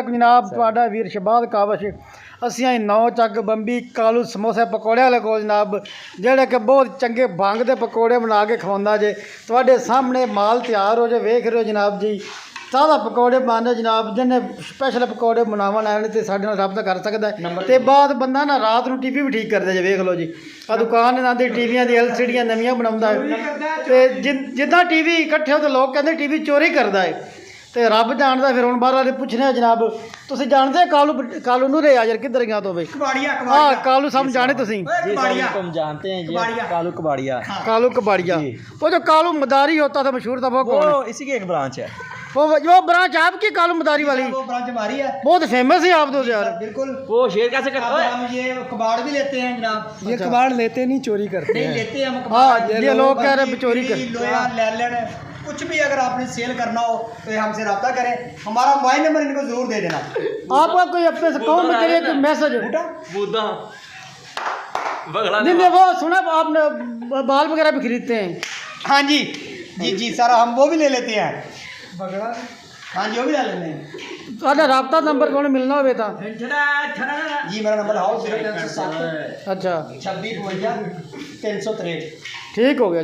जनाब तुहाडा वीर शहबाज कावश असीं आई 9 चक बंबी कालू समोसे पकौड़े वाले कोल जनाब जेड़े कि बहुत चंगे भंग दे पकौड़े बना के खवांदा जे तुहाडे सामने माल तैयार हो जे वेख रहे हो जनाब जी ताज़ा पकौड़े बनाने जनाब जिन्हें स्पैशल पकौड़े बनावन आए तो साढ़े नाल रब्ता कर सकता है तो बाद बंदा ना रात को टीवी भी ठीक करता जे वेख लो जी आ दुकान इन्हां दी टीवियां दी LCD नवीं बनाउंदा है ते जिद्दां टीवी इकट्ठे हो तो लोग कहते टीवी चोरी करता है तो रब जानता फिर हम बाहर पूछने जनाब तुम जानते कालू कालू नूरे यार किधर गया तो भाई हाँ कालू सब जाने तुम जानते हैं जी कालू कबाड़िया कालू कबाड़िया वो जो कालू मदारी होता था मशहूर था वो कौन है? इसी की एक ब्रांच है वो ब्रांच आपकी कालू मदारी वाली वो ब्रांच हमारी है बहुत फेमस है आप तो यार बिल्कुल। वो शेर कैसे करता है? हम ये कबाड़ भी लेते हैं जनाब। ये कबाड़ लेते नहीं चोरी करते नहीं लेते हम हाँ ये लोग कह रहे चोरी कर लोया लैलन कुछ भी अगर आपने सेल करना हो तो हमसे रब्ता करें हमारा मोबाइल नंबर इनको जरूर दे देना। आपका कोई अपने से कौन करे कोई मैसेज नहीं वो सुना आपने बाल वगैरह भी खरीदते हैं हाँ जी जी जी सर हम वो भी ले लेते हैं बगड़ा हाँ जी वो भी ले लेते हैं। तो रब्ता नंबर कौन मिलना हो बेटा जी मेरा नंबर हाउस 0307 अच्छा 26 52 363 ठीक हो गया।